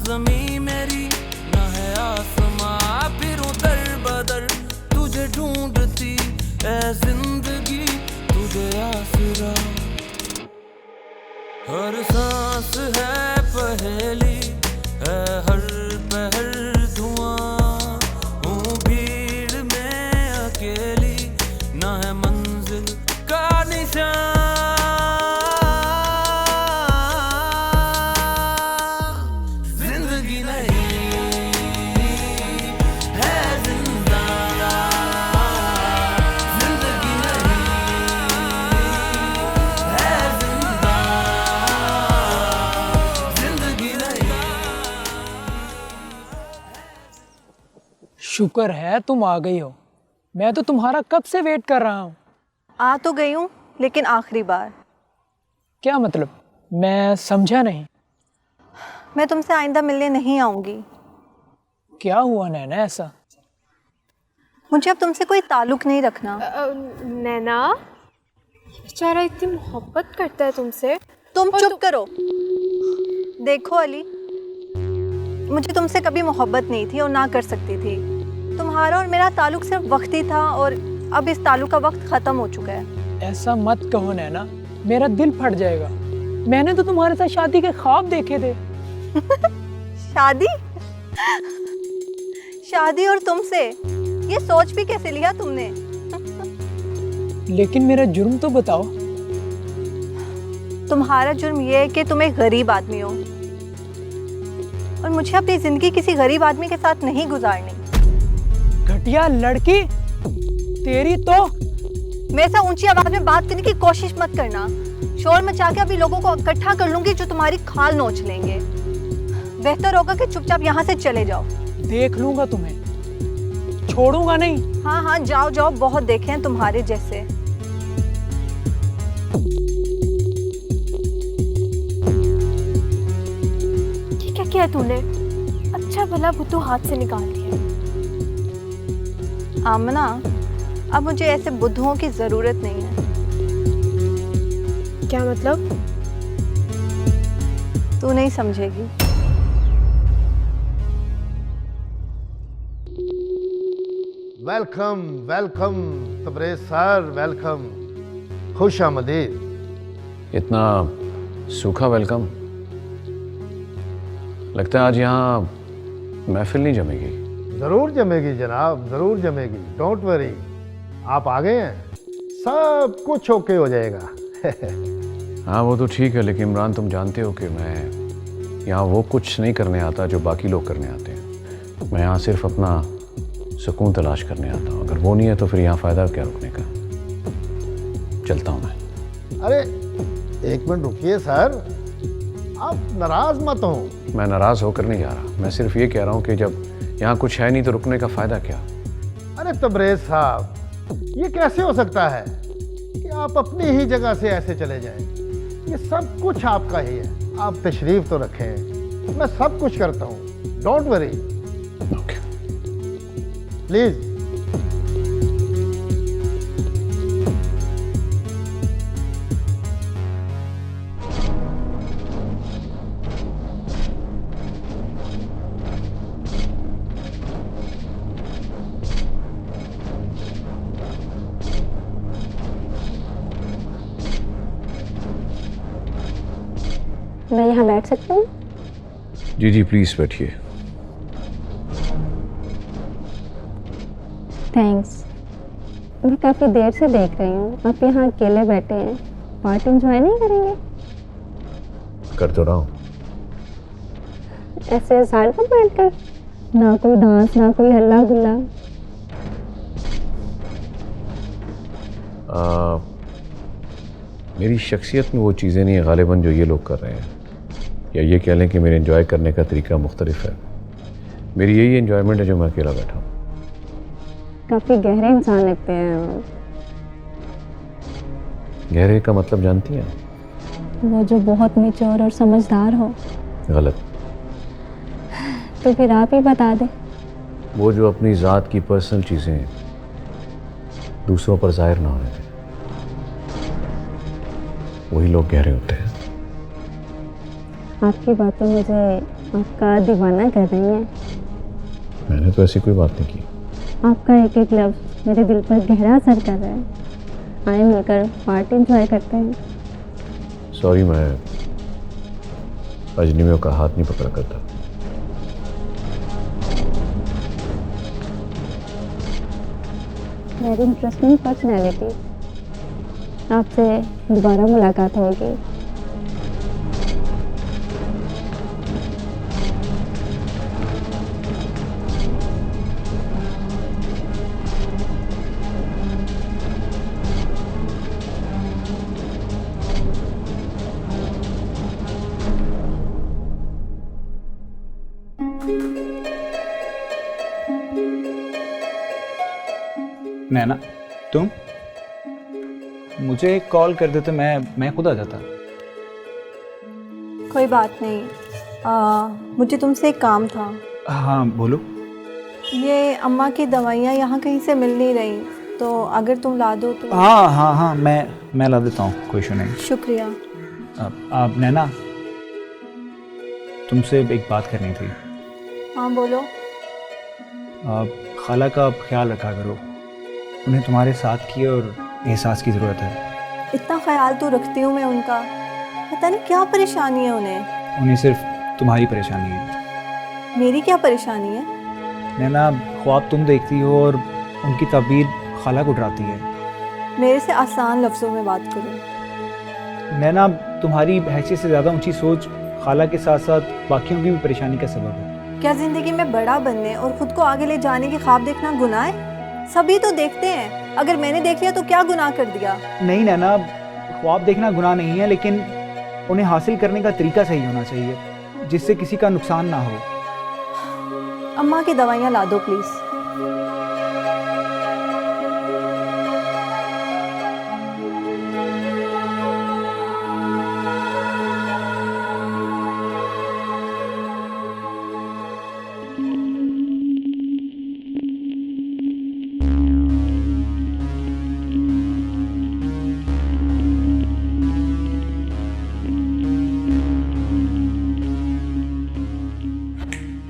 जमी मेरी न है आसमां, फिर दर बदर तुझे ढूंढती ऐ जिंदगी, तुझे आसरा। हर सांस है पहेली, है हर पहर धुआं, हूँ भीड़ में अकेली, न है मंजिल का निशान। जिंदगी नहीं है जिंदा, जिंदगी नहीं है जिंदा, जिंदगी नहीं। शुक्र है तुम आ गई हो, मैं तो तुम्हारा कब से वेट कर रहा हूँ। आ तो गई हूँ, लेकिन आखिरी बार। क्या मतलब, मैं समझा नहीं। मैं तुमसे आइंदा मिलने नहीं आऊँगी। क्या हुआ नैना ऐसा? मुझे अब तुमसे कोई ताल्लुक नहीं रखना। नैना, बेचारा इतनी मोहब्बत करता है तुमसे। तुम चुप करो। देखो अली, मुझे तुमसे कभी मोहब्बत नहीं थी और ना कर सकती थी। तुम्हारा और मेरा ताल्लुक सिर्फ वक्ती था और अब इस ताल्लुक का वक्त ख़त्म हो चुका है। ऐसा मत कहो नैना, मेरा दिल फट जाएगा। मैंने तो तुम्हारे साथ शादी के ख्वाब देखे थे। शादी? शादी और तुमसे? ये सोच भी कैसे लिया तुमने? लेकिन मेरा जुर्म तो बताओ। तुम्हारा जुर्म ये है कि तुम एक गरीब आदमी हो और मुझे अपनी जिंदगी किसी गरीब आदमी के साथ नहीं गुजारनी। घटिया लड़की तेरी तो। मेरे से ऊंची आवाज में बात करने की कोशिश मत करना। शोर मचा के अभी लोगों को इकट्ठा कर लूंगी जो तुम्हारी खाल नोच लेंगे। बेहतर होगा कि चुपचाप यहाँ से चले जाओ। देख लूंगा तुम्हें, छोड़ूंगा नहीं। हाँ हाँ, जाओ जाओ, बहुत देखे हैं तुम्हारे जैसे। ये क्या किया तूने? अच्छा भला बुद्धू हाथ से निकाल दिया। आमना, अब मुझे ऐसे बुद्धुओं की जरूरत नहीं है। क्या मतलब? तू नहीं समझेगी। Welcome welcome Tabrez sir, welcome, खुश आमदीद। इतना सूखा वेलकम, लगता है आज यहाँ महफिल नहीं जमेगी। ज़रूर जमेगी जनाब, ज़रूर जमेगी, डोंट वरी। आप आ गए हैं, सब कुछ ओके हो जाएगा। हाँ वो तो ठीक है, लेकिन इमरान तुम जानते हो कि मैं यहाँ वो कुछ नहीं करने आता जो बाकी लोग करने आते हैं। मैं यहाँ सिर्फ अपना सुकून तलाश करने आता हूँ। अगर वो नहीं है तो फिर यहाँ फ़ायदा क्या रुकने का। चलता हूँ मैं। अरे एक मिनट रुकिए सर, आप नाराज़ मत हो। मैं नाराज़ होकर नहीं जा रहा, मैं सिर्फ ये कह रहा हूँ कि जब यहाँ कुछ है नहीं तो रुकने का फ़ायदा क्या। अरे तबरेज साहब, ये कैसे हो सकता है कि आप अपनी ही जगह से ऐसे चले जाएं? ये सब कुछ आपका ही है, आप तशरीफ़ तो रखें, मैं सब कुछ करता हूँ, डोंट वरी। Okay please. मैं यहाँ बैठ सकती हूँ? जी जी प्लीज़ बैठिए। थैंक्स। मैं काफ़ी देर से देख रही हूँ आप यहाँ अकेले बैठे हैं, पार्टी एंजॉय नहीं करेंगे? कर तो रहा हूँ। ऐसे साइड पर बैठकर, ना कोई डांस ना कोई हल्ला गुल्ला। मेरी शख्सियत में वो चीज़ें नहीं है गालिबन जो ये लोग कर रहे हैं, या ये कह लें कि मेरे एंजॉय करने का तरीका मुख्तलिफ है। मेरी यही एंजॉयमेंट है जो मैं अकेला बैठा हूँ। काफ़ी गहरे इंसान लगते हैं। गहरे का मतलब जानती हैं? वो जो बहुत मैच्योर और समझदार हो। गलत। तो फिर आप ही बता दें। वो जो अपनी ज़ात की पर्सनल चीज़ें दूसरों पर जाहिर ना होने दें, वही लोग गहरे होते हैं। आपकी बातें मुझे आपका दीवाना कर रही हैं। मैंने तो ऐसी कोई बात नहीं की। आपका एक एक लफ्ज़ मेरे दिल पर गहरा असर कर रहा है। आए मिलकर पार्टी एंजॉय करते हैं। सॉरी, मैं अजनबियों का हाथ नहीं पकड़ा करता। Very interesting personality. आपसे दोबारा मुलाकात होगी। नैना, तुम मुझे कॉल कर देते, मैं खुद आ जाता। कोई बात नहीं, मुझे तुमसे एक काम था। हाँ बोलो। ये अम्मा की दवाइयाँ यहाँ कहीं से मिल नहीं रही, तो अगर तुम ला दो तो। हाँ, मैं ला देता हूँ, कोई इशू नहीं। शुक्रिया। आप नैना, तुमसे एक बात करनी थी। हाँ बोलो। खाला का ख्याल रखा करो, उन्हें तुम्हारे साथ की और एहसास की ज़रूरत है। इतना ख्याल तो रखती हूँ मैं उनका, पता नहीं क्या परेशानी है उन्हें। उन्हें सिर्फ तुम्हारी परेशानी है। मेरी क्या परेशानी है? नैना, ख्वाब तुम देखती हो और उनकी तबीर खाला को डराती है। मेरे से आसान लफ्ज़ों में बात करो। नैना, तुम्हारी हैसियत से ज़्यादा ऊंची सोच खाला के साथ साथ बाकियों की भी परेशानी का सबब है। क्या ज़िंदगी में बड़ा बनने और ख़ुद को आगे ले जाने के ख्वाब देखना गुनाह है? सभी तो देखते हैं, अगर मैंने देख लिया तो क्या गुनाह कर दिया? नहीं नैना, ख्वाब देखना गुनाह नहीं है, लेकिन उन्हें हासिल करने का तरीका सही होना चाहिए, जिससे किसी का नुकसान ना हो। अम्मा की दवाइयाँ ला दो प्लीज़।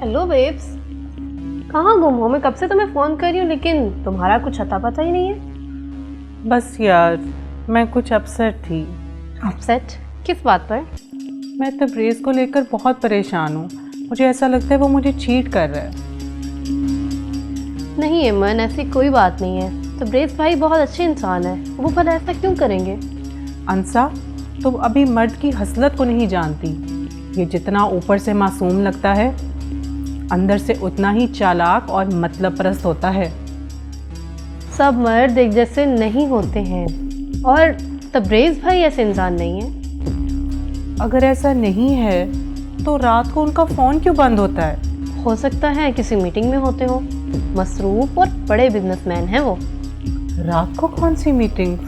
हेलो बेब्स, कहाँ गुम हो? मैं कब से तुम्हें फ़ोन कर रही हूँ, लेकिन तुम्हारा कुछ अता पता ही नहीं है। बस यार, मैं कुछ अपसेट थी। अपसेट? किस बात पर? मैं तबरेज़ को लेकर बहुत परेशान हूँ। मुझे ऐसा लगता है वो मुझे चीट कर रहा है। नहीं एमन, ऐसी कोई बात नहीं है। तबरेज़ भाई बहुत अच्छे इंसान है, वो भला ऐसा क्यों करेंगे? अंसा, तुम अभी मर्द की हसलत को नहीं जानती। ये जितना ऊपर से मासूम लगता है, अंदर से उतना ही चालाक और मतलब परस्त होता है। सब मर्द एक जैसे नहीं होते हैं, और तबरेज़ भाई ऐसे इंसान नहीं है। अगर ऐसा नहीं है तो रात को उनका फ़ोन क्यों बंद होता है? हो सकता है किसी मीटिंग में होते हो। मसरूफ़ और बड़े बिजनेसमैन हैं वो। रात को कौन सी मीटिंग?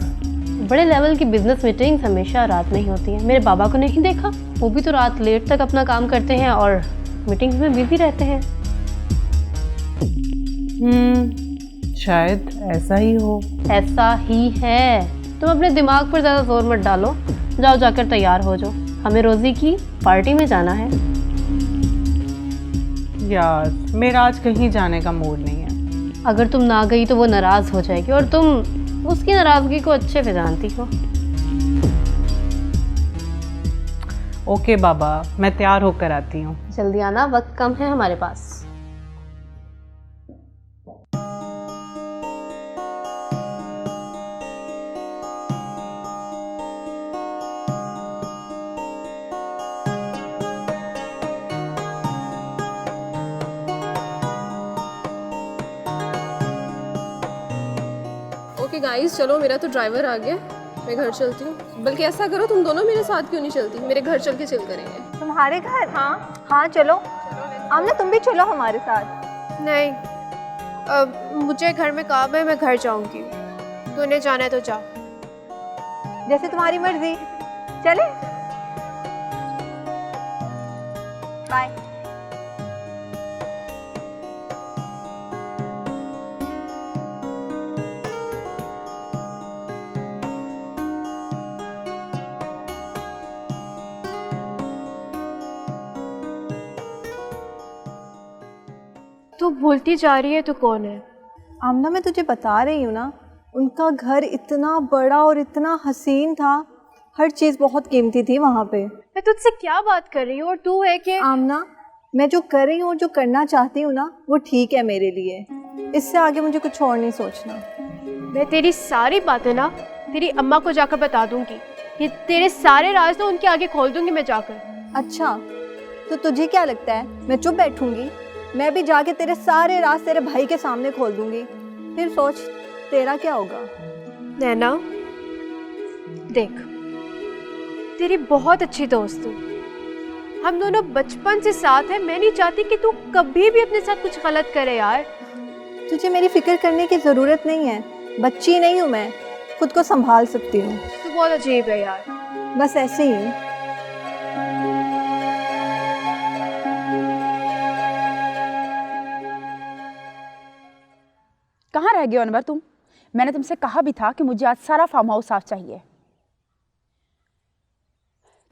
बड़े लेवल की बिजनेस मीटिंग्स हमेशा रात में ही होती हैं। मेरे बाबा को नहीं देखा? वो भी तो रात लेट तक अपना काम करते हैं और मीटिंग्स में बिजी रहते हैं। शायद ऐसा ही हो। ऐसा ही है। तुम अपने दिमाग पर ज़्यादा जोर मत डालो। जाओ, जाकर तैयार हो जाओ, हमें रोज़ी की पार्टी में जाना है। यार, मेरा आज कहीं जाने का मूड नहीं है। अगर तुम ना गई तो वो नाराज़ हो जाएगी, और तुम उसकी नाराज़गी को अच्छे से जानती हो। ओके बाबा, मैं तैयार होकर आती हूँ। जल्दी आना, वक्त कम है हमारे पास। ओके गाइस, चलो, मेरा तो ड्राइवर आ गया, मैं घर चलती हूँ। बल्कि ऐसा करो, तुम दोनों मेरे साथ क्यों नहीं चलती? मेरे घर चल के चिल करेंगे। तुम्हारे घर? हाँ चलो। आमना, तुम भी चलो हमारे साथ। नहीं, मुझे घर में काम है, मैं घर जाऊँगी। तूने जाना है तो जा। जैसे तुम्हारी मर्जी। चले, बाय। तू भूलती जा रही है तू कौन है। आमना, मैं तुझे बता रही हूँ ना, उनका घर इतना बड़ा और इतना हसीन था, हर चीज़ बहुत कीमती थी वहाँ पे। मैं तुझसे क्या बात कर रही हूँ और तू है कि आमना, मैं जो कर रही हूँ, जो करना चाहती हूँ ना, वो ठीक है मेरे लिए। इससे आगे मुझे कुछ और नहीं सोचना। मैं तेरी सारी बातें ना तेरी अम्मा को जाकर बता दूंगी। ये तेरे सारे राज ना उनके आगे खोल दूंगी मैं जाकर। अच्छा, तो तुझे क्या लगता है मैं चुप बैठूंगी? मैं भी जाके तेरे सारे राज तेरे भाई के सामने खोल दूंगी। फिर सोच तेरा क्या होगा। नैना देख, तेरी बहुत अच्छी दोस्त हूँ, हम दोनों बचपन से साथ हैं। मैं नहीं चाहती कि तू कभी भी अपने साथ कुछ गलत करे यार। तुझे मेरी फिक्र करने की ज़रूरत नहीं है, बच्ची नहीं हूँ मैं, खुद को संभाल सकती हूँ। तू बहुत अजीब है यार। बस ऐसे ही हूँ। कहाँ रह गए हो अनवर तुम? मैंने तुमसे कहा भी था कि मुझे आज सारा फार्म हाउस साफ चाहिए।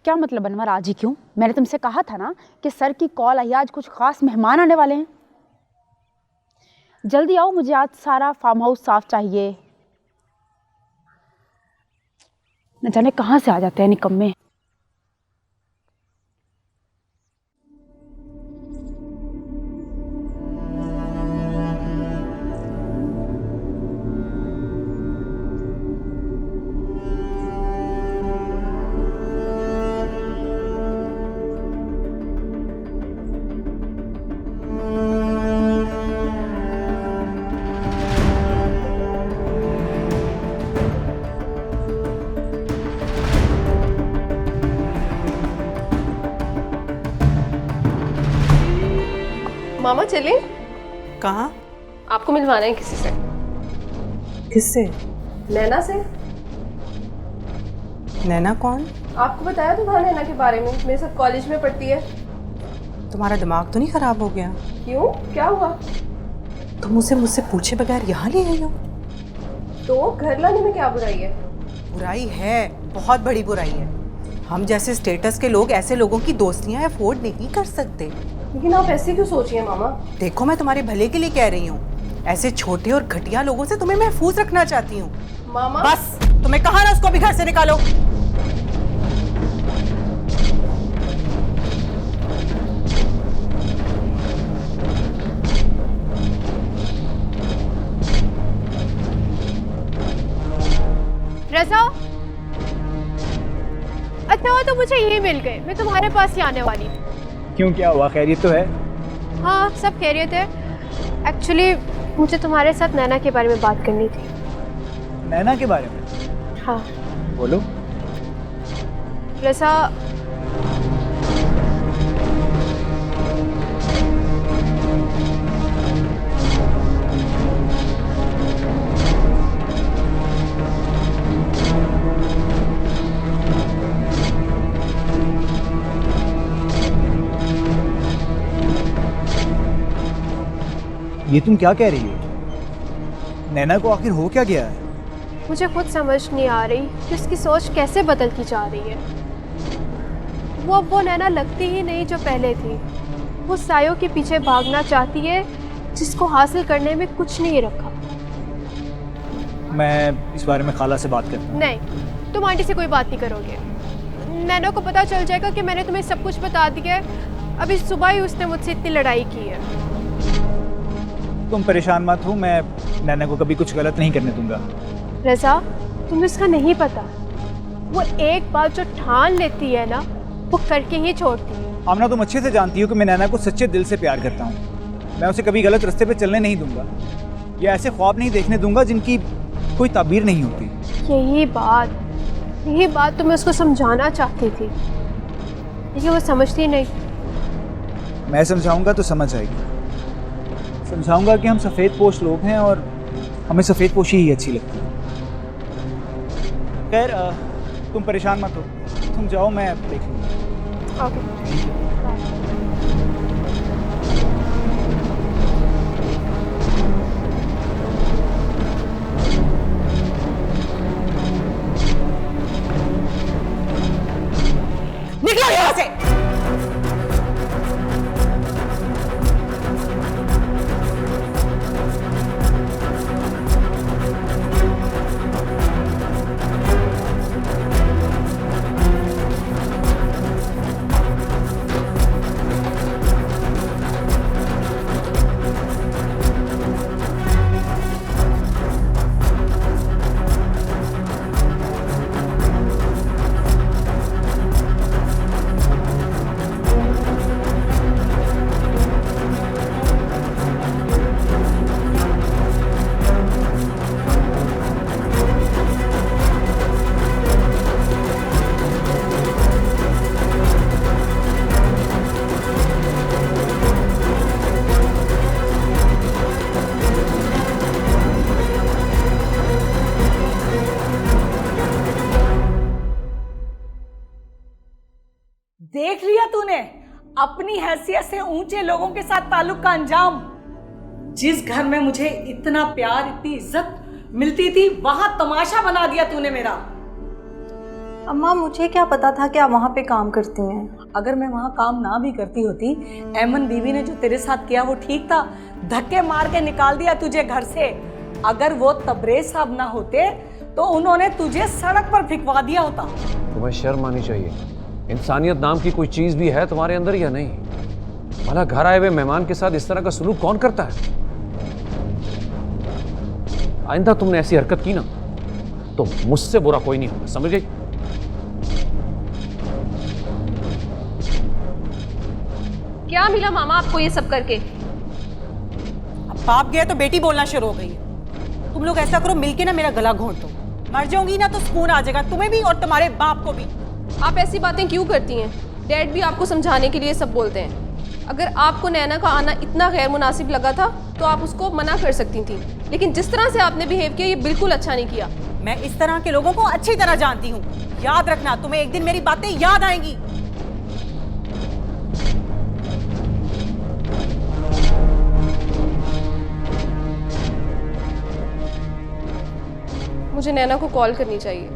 क्या मतलब अनवर, आज ही क्यों? मैंने तुमसे कहा था ना कि सर की कॉल आई, आज कुछ खास मेहमान आने वाले हैं। जल्दी आओ, मुझे आज सारा फार्म हाउस साफ चाहिए। न जाने कहाँ से आ जाते हैं निकम्मे। मामा चले। कहाँ? आपको मिलवाना है किसी से। किससे? नैना से। नैना कौन? आपको बताया तो था नैना के बारे में, मेरे साथ कॉलेज में पढ़ती है। तुम्हारा दिमाग तो नहीं खराब हो गया? क्यों, क्या हुआ? तुम उसे मुझसे पूछे बगैर यहाँ ले आई हो? तो घर लाने में क्या बुराई है? बुराई है, बहुत बड़ी बुराई है। हम जैसे स्टेटस के लोग ऐसे लोगों की दोस्तियां अफोर्ड नहीं कर सकते। लेकिन आप ऐसे क्यों सोच रही हैं मामा? देखो, मैं तुम्हारे भले के लिए कह रही हूँ। ऐसे छोटे और घटिया लोगों से तुम्हें महफूज रखना चाहती हूँ। मामा बस, तुम्हें कहा ना उसको भी घर से निकालो। रज़ा, अच्छा हुआ तो मुझे ये मिल गए, मैं तुम्हारे पास ही आने वाली थी। क्यों, क्या हुआ? खैरियत तो है? हाँ, सब खैरियत है। एक्चुअली मुझे तुम्हारे साथ नैना के बारे में बात करनी थी। नैना के बारे में? हाँ बोलो। रज़ा, ये तुम क्या कह रही हो? नैना को आखिर हो क्या गया है? मुझे खुद समझ नहीं आ रही कि उसकी सोच कैसे बदलती जा रही है। वो अब वो नैना लगती ही नहीं जो पहले थी। वो सायों के पीछे भागना चाहती है जिसको हासिल करने में कुछ नहीं रखा। मैं इस बारे में खाला से बात करता हूँ। नहीं, तुम आंटी से कोई बात नहीं करोगे। नैना को पता चल जाएगा कि मैंने तुम्हें सब कुछ बता दिया है। अभी सुबह ही उसने मुझसे इतनी लड़ाई की है। तुम परेशान मत हो, मैं नैना को कभी कुछ गलत नहीं करने दूंगा। रज़ा, तुम्हें उसका नहीं पता। वो एक बात जो ठान लेती है ना, वो करके ही छोड़ती है। आमना, तुम अच्छे से जानती हो कि मैं नैना को सच्चे दिल से प्यार करता हूँ। मैं उसे कभी गलत रास्ते पे चलने नहीं दूंगा, या ऐसे ख्वाब नहीं देखने दूंगा जिनकी कोई ताबीर नहीं होती। यही बात तो मैं उसको समझाना चाहती थी, लेकिन वो समझती नहीं। मैं समझाऊंगा तो समझ आएगी। समझाऊंगा कि हम सफ़ेद पोश लोग हैं और हमें सफ़ेद पोशी ही अच्छी लगती है। खैर, तुम परेशान मत हो, तुम जाओ, मैं देख लूँगा। ओके। निकलो यहाँ से। तूने अपनी हैसियत से ऊंचे लोगों के साथ ताल्लुक का अंजाम। जिस घर में मुझे इतना प्यार इतनी इज्जत मिलती थी वहां तमाशा बना दिया तूने मेरा। अम्मा मुझे क्या पता था कि आप वहाँ पे काम करती हैं। अगर मैं वहाँ काम ना भी करती होती, ऐमन बीवी ने जो तेरे साथ किया वो ठीक था। धक्के मार के निकाल दिया तुझे घर से। अगर वो तबरेज साहब ना होते तो उन्होंने तुझे सड़क पर फिकवा दिया होता। तुम्हें शर्म आनी चाहिए। इंसानियत नाम की कोई चीज भी है तुम्हारे अंदर या नहीं? भला घर आए हुए मेहमान के साथ इस तरह का सलूक कौन करता है? आइंदा तुमने ऐसी हरकत की ना तो मुझसे बुरा कोई नहीं होगा, समझ गई? क्या मिला मामा आपको ये सब करके? अब बाप गया तो बेटी बोलना शुरू हो गई है। तुम लोग ऐसा करो, मिलके ना मेरा गला घोंट दो। मर जाऊंगी ना तो सुकून आ जाएगा, तुम्हें भी और तुम्हारे बाप को भी। आप ऐसी बातें क्यों करती हैं? डैड भी आपको समझाने के लिए सब बोलते हैं। अगर आपको नैना का आना इतना गैर मुनासिब लगा था तो आप उसको मना कर सकती थी, लेकिन जिस तरह से आपने बिहेव किया ये बिल्कुल अच्छा नहीं किया। मैं इस तरह के लोगों को अच्छी तरह जानती हूँ। याद रखना, तुम्हें एक दिन मेरी बातें याद आएंगी। मुझे नैना को कॉल करनी चाहिए।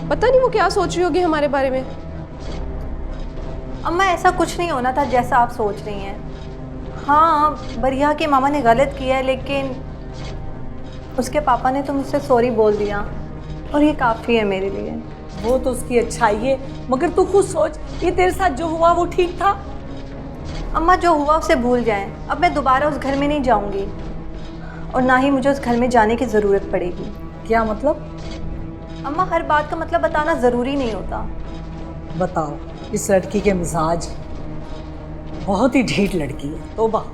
पता नहीं वो क्या सोच रही होगी हमारे बारे में। अम्मा ऐसा कुछ नहीं होना था जैसा आप सोच रही हैं। हाँ, बरिया के मामा ने गलत किया है, लेकिन उसके पापा ने तो मुझसे सॉरी बोल दिया और ये काफ़ी है मेरे लिए। वो तो उसकी अच्छाई है, मगर तू खुद सोच, ये तेरे साथ जो हुआ वो ठीक था? अम्मा जो हुआ उसे भूल जाएं। अब मैं दोबारा उस घर में नहीं जाऊंगी और ना ही मुझे उस घर में जाने की ज़रूरत पड़ेगी। क्या मतलब? अम्मा हर बात का मतलब बताना ज़रूरी नहीं होता। बताओ, इस लड़की के मिजाज बहुत ही ढीठ लड़की है। तौबा।